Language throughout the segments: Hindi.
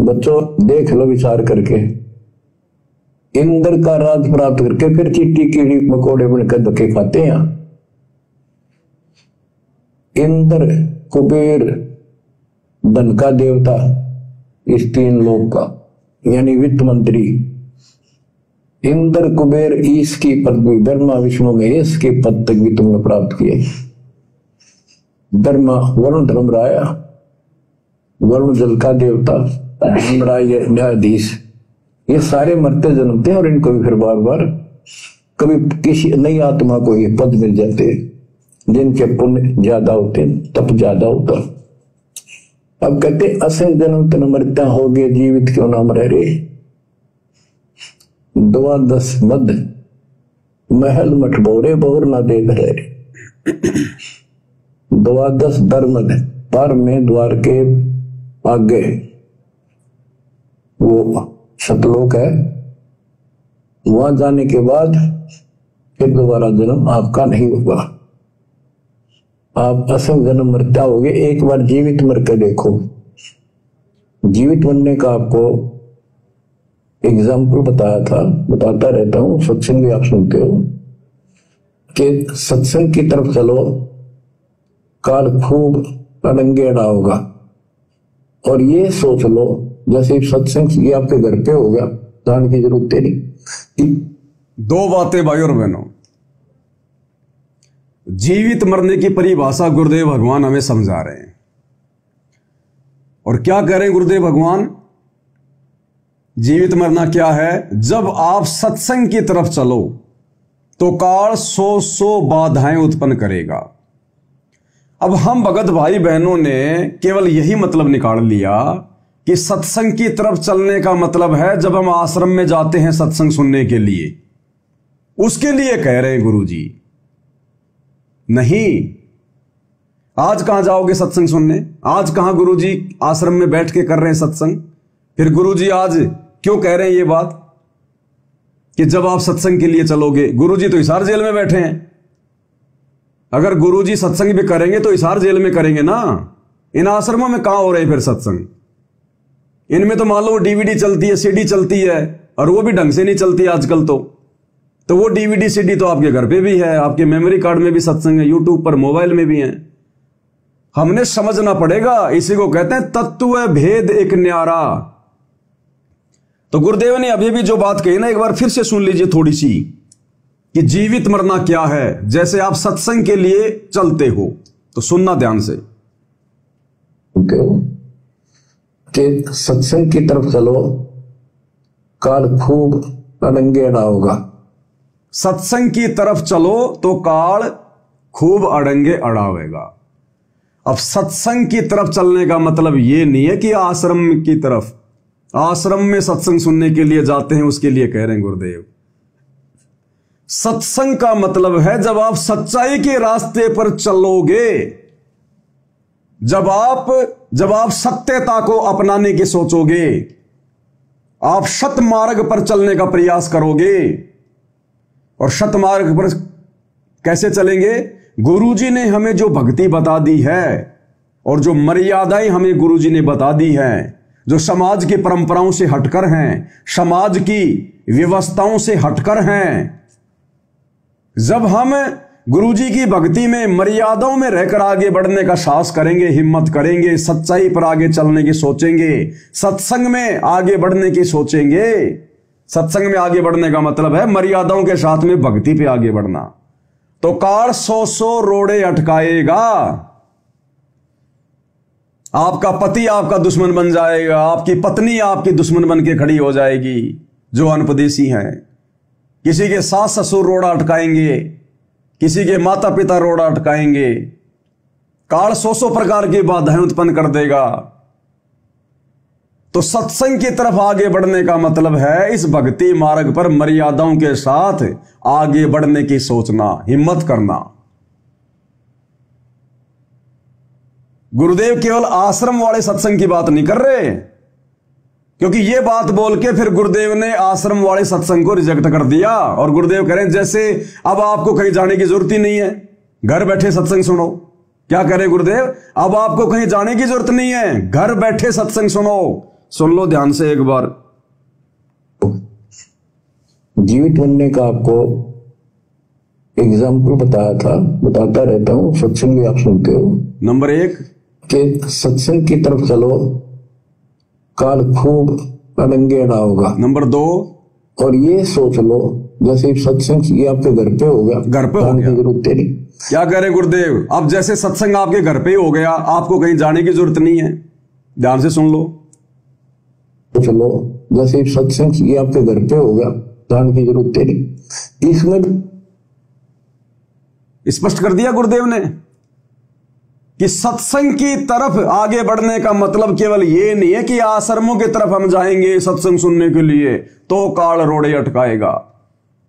बच्चों देख लो विचार करके, इंद्र का राज प्राप्त करके फिर चीटी कीड़ी मकोड़े बनकर धक्के खाते हैं। इंद्र कुबेर धन का देवता इस तीन लोक का, यानी वित्त मंत्री। इंद्र कुबेर ईश की पदवी, ब्रह्मा विष्णु महेश के पद तक भी तुमने प्राप्त किए। ब्रह्मा वरुण धर्मराया, वरुण जल का देवता, धर्मराय न्यायाधीश, ये सारे मरते जन्मते हैं और इनको भी फिर बार बार कभी किसी नई आत्मा को ये पद मिल जाते हैं जिनके पुण्य ज्यादा होते, तप ज्यादा होता। अब कहते असंग जन्म तन मरता हो गए, जीवित क्यों ना मरे रे। द्वादश मद महल मठ बोरे बोर ना दे रे। द्वादश दरमद पर में द्वार के आगे वो सतलोक है, वहां जाने के बाद फिर दोबारा जन्म आपका नहीं होगा। आप असंग जन्म मरता होगे, एक बार जीवित मर के देखो। जीवित बनने का आपको एग्जाम्पल बताया था, बताता रहता हूं, सत्संग भी आप सुनते हो कि सत्संग की तरफ चलो, काल खूब अड़ंगे अड़ा होगा। और ये सोच लो जैसे सत्संग ये आपके घर पे हो गया, जान की जरूरत नहीं। दो बातें भाई और बहनों, जीवित मरने की परिभाषा गुरुदेव भगवान हमें समझा रहे हैं। और क्या कह रहे हैं गुरुदेव भगवान? जीवित मरना क्या है? जब आप सत्संग की तरफ चलो तो काल 100 बाधाएं उत्पन्न करेगा। अब हम भगत भाई बहनों ने केवल यही मतलब निकाल लिया कि सत्संग की तरफ चलने का मतलब है जब हम आश्रम में जाते हैं सत्संग सुनने के लिए, उसके लिए कह रहे हैं गुरुजी। नहीं, आज कहां जाओगे सत्संग सुनने? आज कहां गुरुजी आश्रम में बैठ के कर रहे हैं सत्संग? फिर गुरुजी आज क्यों कह रहे हैं ये बात कि जब आप सत्संग के लिए चलोगे? गुरुजी तो हिसार जेल में बैठे हैं। अगर गुरुजी सत्संग भी करेंगे तो हिसार जेल में करेंगे ना। इन आश्रमों में कहां हो रहे फिर सत्संग? इनमें तो मान लो डीवीडी चलती है, सीडी चलती है, और वो भी ढंग से नहीं चलती आजकल। तो वो डीवीडी सीडी तो आपके घर पे भी है, आपके मेमोरी कार्ड में भी सत्संग है, यूट्यूब पर मोबाइल में भी है। हमने समझना पड़ेगा, इसी को कहते हैं तत्व भेद एक न्यारा। तो गुरुदेव ने अभी भी जो बात कही ना, एक बार फिर से सुन लीजिए थोड़ी सी, कि जीवित मरना क्या है। जैसे आप सत्संग के लिए चलते हो तो सुनना ध्यान से। कि सत्संग की तरफ चलो, काल खूब अड़ंगे अड़ा होगा। सत्संग की तरफ चलो तो काल खूब अड़ंगे अड़ावेगा। अब सत्संग की तरफ चलने का मतलब यह नहीं है कि आश्रम की तरफ, आश्रम में सत्संग सुनने के लिए जाते हैं उसके लिए कह रहे हैं गुरुदेव। सत्संग का मतलब है जब आप सच्चाई के रास्ते पर चलोगे, जब आप सत्यता को अपनाने की सोचोगे, आप सत मार्ग पर चलने का प्रयास करोगे। और सत मार्ग पर कैसे चलेंगे? गुरुजी ने हमें जो भक्ति बता दी है और जो मर्यादाएं हमें गुरुजी ने बता दी हैं, जो समाज की परंपराओं से हटकर हैं, समाज की व्यवस्थाओं से हटकर हैं, जब हम गुरुजी की भक्ति में मर्यादाओं में रहकर आगे बढ़ने का साहस करेंगे, हिम्मत करेंगे, सच्चाई पर आगे चलने की सोचेंगे, सत्संग में आगे बढ़ने की सोचेंगे। सत्संग में आगे बढ़ने का मतलब है मर्यादाओं के साथ में भक्ति पे आगे बढ़ना। तो काल 100 रोड़े अटकाएगा। आपका पति आपका दुश्मन बन जाएगा, आपकी पत्नी आपकी दुश्मन बन के खड़ी हो जाएगी जो अनपदेशी हैं। किसी के सास ससुर रोड़ा अटकाएंगे, किसी के माता पिता रोड़ा अटकाएंगे। काल 100 प्रकार की बाधाएं उत्पन्न कर देगा। तो सत्संग की तरफ आगे बढ़ने का मतलब है इस भक्ति मार्ग पर मर्यादाओं के साथ आगे बढ़ने की सोचना, हिम्मत करना। गुरुदेव केवल आश्रम वाले सत्संग की बात नहीं कर रहे, क्योंकि यह बात बोल के फिर गुरुदेव ने आश्रम वाले सत्संग को रिजेक्ट कर दिया। और गुरुदेव कह रहे हैं जैसे अब आपको कहीं जाने की जरूरत ही नहीं है, घर बैठे सत्संग सुनो। क्या कह रहे गुरुदेव? अब आपको कहीं जाने की जरूरत नहीं है, घर बैठे सत्संग सुनो। सुन लो ध्यान से एक बार। जीवित बनने का आपको एग्जाम्पल बताता रहता हूँ, सत्संग भी आप सुनते हो। नंबर 1 कि सत्संग की तरफ चलो, काल खूब अड़ंगे ना होगा। नंबर 2 और ये सोच लो जैसे सत्संग ये आपके घर पे हो गया, घर पे हो गया, जरूरत नहीं। क्या कह रहे गुरुदेव? अब जैसे सत्संग आपके घर पे ही हो गया, आपको कहीं जाने की जरूरत नहीं है। ध्यान से सुन लो। तो चलो जैसे सत्संग ये आपके घर पे हो गया, जाने की जरूरत नहीं। इसमें स्पष्ट कर दिया गुरुदेव ने कि सत्संग की तरफ आगे बढ़ने का मतलब केवल ये नहीं है कि आश्रमों की तरफ हम जाएंगे सत्संग सुनने के लिए तो काल रोड़े अटकाएगा।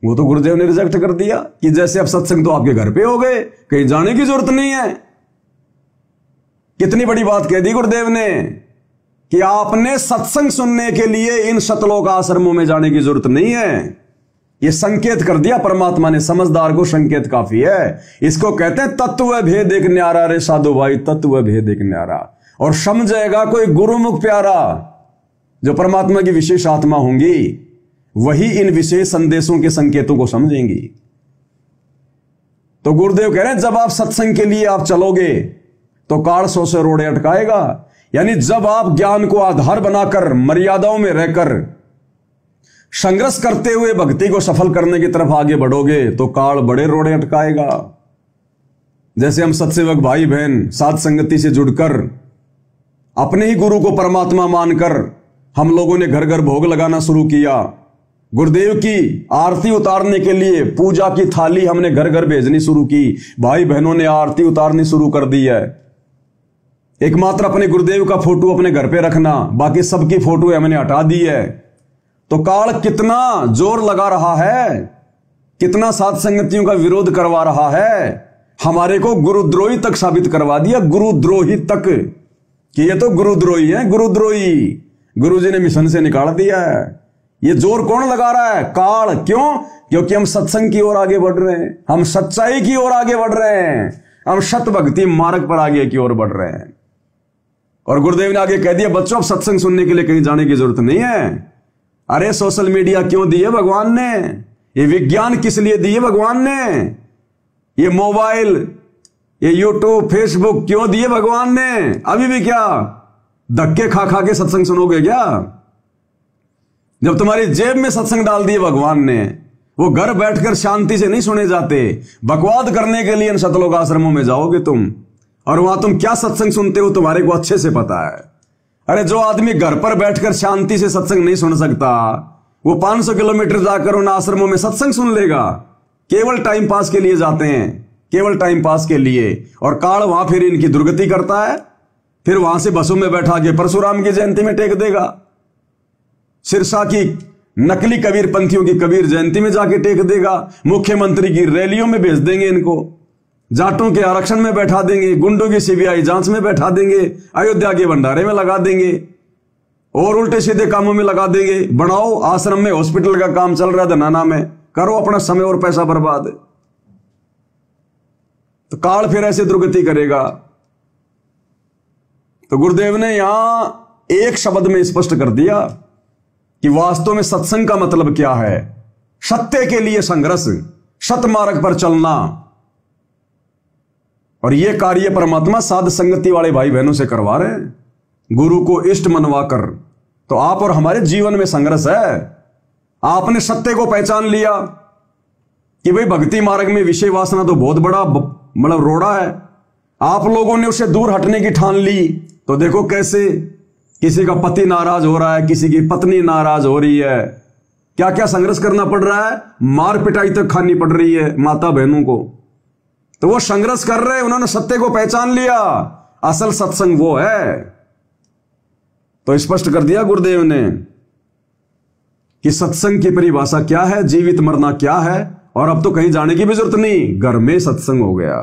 वो तो गुरुदेव ने रिजेक्ट कर दिया कि जैसे अब सत्संग तो आपके घर पे हो गए, कहीं जाने की जरूरत नहीं है। कितनी बड़ी बात कह दी गुरुदेव ने कि आपने सत्संग सुनने के लिए इन शतलोक आश्रमों में जाने की जरूरत नहीं है। ये संकेत कर दिया परमात्मा ने। समझदार को संकेत काफी है। इसको कहते हैं तत्व भेद एक न्यारा रे साधु भाई, तत्व भेद एक न्यारा। और समझेगा कोई गुरुमुख प्यारा, जो परमात्मा की विशेष आत्मा होंगी, वही इन विशेष संदेशों के संकेतों को समझेंगी। तो गुरुदेव कह रहे हैं जब आप सत्संग के लिए आप चलोगे तो काल 100 से रोड़े अटकाएगा। यानी जब आप ज्ञान को आधार बनाकर मर्यादाओं में रहकर संघर्ष करते हुए भक्ति को सफल करने की तरफ आगे बढ़ोगे तो काल बड़े रोड़े अटकाएगा। जैसे हम सत्सेवक भाई बहन साध संगति से जुड़कर अपने ही गुरु को परमात्मा मानकर हम लोगों ने घर घर भोग लगाना शुरू किया। गुरुदेव की आरती उतारने के लिए पूजा की थाली हमने घर घर भेजनी शुरू की। भाई बहनों ने आरती उतारनी शुरू कर दी है। एकमात्र अपने गुरुदेव का फोटो अपने घर पे रखना, बाकी सबकी फोटो हमने हटा दी है। तो काल कितना जोर लगा रहा है, कितना साध संगतियों का विरोध करवा रहा है। हमारे को गुरुद्रोही तक साबित करवा दिया, गुरुद्रोही तक, कि ये तो गुरुद्रोही है, गुरुद्रोही। गुरुजी ने मिशन से निकाल दिया है। ये जोर कौन लगा रहा है? काल। क्यों? क्योंकि हम सत्संग की ओर आगे बढ़ रहे हैं, हम सच्चाई की ओर आगे बढ़ रहे हैं, हम सत भक्ति मार्ग पर आगे की ओर बढ़ रहे हैं। और गुरुदेव ने आगे कह दिया बच्चों अब सत्संग सुनने के लिए कहीं जाने की जरूरत नहीं है। अरे सोशल मीडिया क्यों दिए भगवान ने? ये विज्ञान किस लिए दिए भगवान ने? ये मोबाइल, ये यूट्यूब, फेसबुक क्यों दिए भगवान ने? अभी भी क्या धक्के खा खा के सत्संग सुनोगे क्या? जब तुम्हारी जेब में सत्संग डाल दिए भगवान ने, वो घर बैठकर शांति से नहीं सुने जाते। बकवाद करने के लिए इन शतलोक आश्रमों में जाओगे तुम, और वहां तुम क्या सत्संग सुनते हो तुम्हारे को अच्छे से पता है। अरे जो आदमी घर पर बैठकर शांति से सत्संग नहीं सुन सकता, वो 500 किलोमीटर जाकर उन आश्रमों में सत्संग सुन लेगा। केवल टाइम पास के लिए जाते हैं, केवल टाइम पास के लिए। और काल वहां फिर इनकी दुर्गति करता है। फिर वहां से बसों में बैठा के परशुराम की जयंती में टेक देगा, सिरसा की नकली कबीर पंथियों की कबीर जयंती में जाके टेक देगा, मुख्यमंत्री की रैलियों में भेज देंगे इनको, जाटों के आरक्षण में बैठा देंगे, गुंडों की सीबीआई जांच में बैठा देंगे, अयोध्या के भंडारे में लगा देंगे और उल्टे सीधे कामों में लगा देंगे। बनाओ आश्रम में हॉस्पिटल का काम चल रहा है धनाना में, करो अपना समय और पैसा बर्बाद। तो काल फिर ऐसे दुर्गति करेगा। तो गुरुदेव ने यहां एक शब्द में स्पष्ट कर दिया कि वास्तव में सत्संग का मतलब क्या है। सत्य के लिए संघर्ष, सत मार्ग पर चलना। और यह कार्य परमात्मा साध संगति वाले भाई बहनों से करवा रहे हैं, गुरु को इष्ट मनवा कर। तो आप और हमारे जीवन में संघर्ष है। आपने सत्य को पहचान लिया कि भाई भक्ति मार्ग में विषय वासना तो बहुत बड़ा मतलब रोड़ा है। आप लोगों ने उसे दूर हटने की ठान ली। तो देखो कैसे किसी का पति नाराज हो रहा है, किसी की पत्नी नाराज हो रही है, क्या क्या संघर्ष करना पड़ रहा है, मार पिटाई तक खानी पड़ रही है माता बहनों को। तो वो संघर्ष कर रहे हैं, उन्होंने सत्य को पहचान लिया। असल सत्संग वो है। तो स्पष्ट कर दिया गुरुदेव ने कि सत्संग की परिभाषा क्या है, जीवित मरना क्या है। और अब तो कहीं जाने की भी जरूरत नहीं, घर में सत्संग हो गया।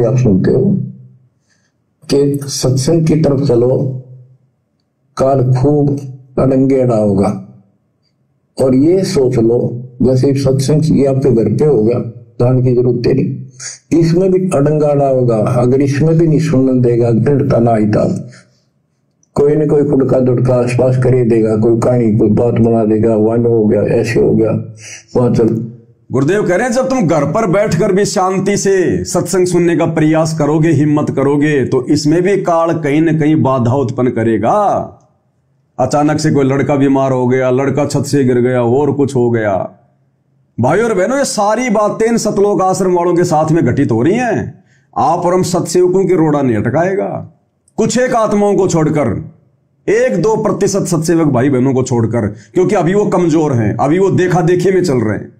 आप सुनते हो कि सत्संग की तरफ चलो, काल खूब अड़ंगेड़ा होगा। और ये सोच लो जैसे सत्संग ये आपके घर पे हो गया, जाने की जरूरत नहीं। इसमें भी अड़ंगाड़ा होगा। अगर इसमें भी नहीं सुनने देगा, दृढ़ता ना आई, कोई कोई न कोई खुड़का दुड़का आसपास कर ही देगा, कोई कहानी कोई बात बना देगा, वन हो गया, ऐसे हो गया, वहां चल। गुरुदेव कह रहे हैं जब तुम घर पर बैठकर भी शांति से सत्संग सुनने का प्रयास करोगे, हिम्मत करोगे, तो इसमें भी काल कहीं न कहीं बाधा उत्पन्न करेगा। अचानक से कोई लड़का बीमार हो गया, लड़का छत से गिर गया, और कुछ हो गया। भाई और बहनों, ये सारी बातें इन सतलोक आश्रम वालों के साथ में घटित हो रही हैं। आप और हम सत्सेवकों की रोड़ा नहीं अटकाएगा। कुछ एक आत्माओं को छोड़कर, 1-2% सत्सेवक भाई बहनों को छोड़कर, क्योंकि अभी वो कमजोर हैं, अभी वो देखा देखी में चल रहे हैं,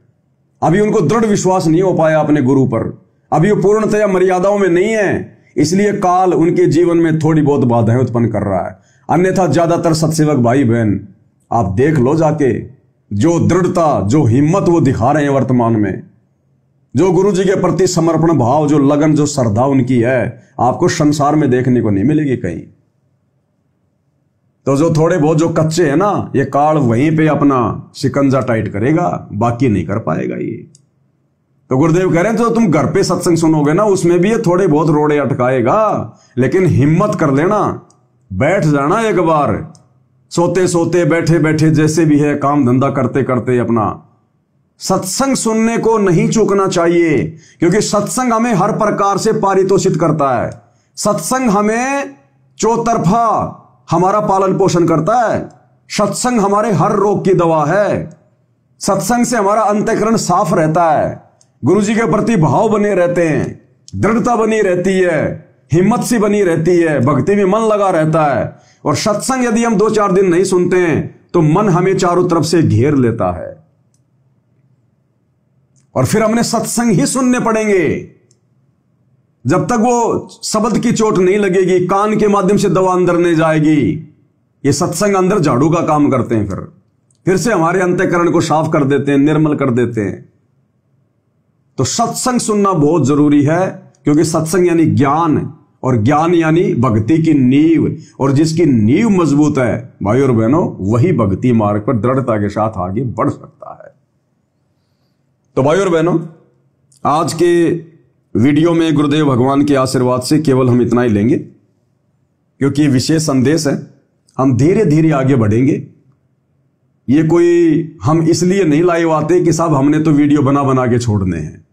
अभी उनको दृढ़ विश्वास नहीं हो पाया अपने गुरु पर, अभी वो पूर्णतया मर्यादाओं में नहीं है, इसलिए काल उनके जीवन में थोड़ी बहुत बाधाएं उत्पन्न कर रहा है। अन्यथा ज्यादातर सत्सेवक भाई बहन आप देख लो जाके, जो दृढ़ता, जो हिम्मत वो दिखा रहे हैं वर्तमान में, जो गुरु जी के प्रति समर्पण भाव, जो लगन, जो श्रद्धा उनकी है, आपको संसार में देखने को नहीं मिलेगी कहीं। तो जो थोड़े बहुत जो कच्चे हैं ना, ये काल वहीं पे अपना शिकंजा टाइट करेगा, बाकी नहीं कर पाएगा ये। तो गुरुदेव कह रहे हैं जो तुम घर पे सत्संग सुनोगे ना, उसमें भी ये थोड़े बहुत रोड़े अटकाएगा, लेकिन हिम्मत कर लेना, बैठ जाना एक बार, सोते सोते, बैठे बैठे, जैसे भी है, काम धंधा करते करते अपना सत्संग सुनने को नहीं चूकना चाहिए। क्योंकि सत्संग हमें हर प्रकार से पारितोषित करता है। सत्संग हमें चौतरफा हमारा पालन पोषण करता है। सत्संग हमारे हर रोग की दवा है। सत्संग से हमारा अंतःकरण साफ रहता है, गुरु जी के प्रति भाव बने रहते हैं, दृढ़ता बनी रहती है, हिम्मत सी बनी रहती है, भक्ति में मन लगा रहता है। और सत्संग यदि हम 2-4 दिन नहीं सुनते हैं तो मन हमें चारों तरफ से घेर लेता है, और फिर हमने सत्संग ही सुनने पड़ेंगे। जब तक वो शब्द की चोट नहीं लगेगी, कान के माध्यम से दवा अंदर नहीं जाएगी। ये सत्संग अंदर झाड़ू का काम करते हैं, फिर से हमारे अंतःकरण को साफ कर देते हैं, निर्मल कर देते हैं। तो सत्संग सुनना बहुत जरूरी है, क्योंकि सत्संग यानी ज्ञान, और ज्ञान यानी भक्ति की नींव, और जिसकी नींव मजबूत है भाई और बहनों, वही भक्ति मार्ग पर दृढ़ता के साथ आगे बढ़ सकता है। तो भाई और बहनों, आज के वीडियो में गुरुदेव भगवान के आशीर्वाद से केवल हम इतना ही लेंगे, क्योंकि ये विशेष संदेश है। हम धीरे धीरे आगे बढ़ेंगे। ये कोई हम इसलिए नहीं लाइव आते कि साहब हमने तो वीडियो बना बना के छोड़ने हैं,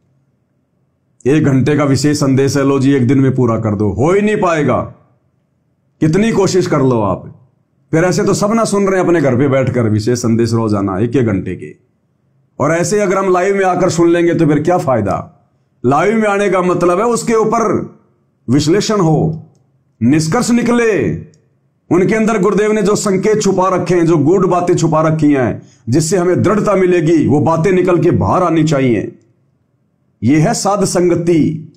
1 घंटे का विशेष संदेश है, लो जी 1 दिन में पूरा कर दो, हो ही नहीं पाएगा। कितनी कोशिश कर लो आप, फिर ऐसे तो सब ना सुन रहे हैं अपने घर पे बैठकर विशेष संदेश रोजाना 1-1 घंटे के, और ऐसे अगर हम लाइव में आकर सुन लेंगे तो फिर क्या फायदा। लाइव में आने का मतलब है उसके ऊपर विश्लेषण हो, निष्कर्ष निकले, उनके अंदर गुरुदेव ने जो संकेत छुपा रखे हैं, जो गूढ़ बातें छुपा रखी हैं, जिससे हमें दृढ़ता मिलेगी, वो बातें निकल के बाहर आनी चाहिए। यह है साध संगति।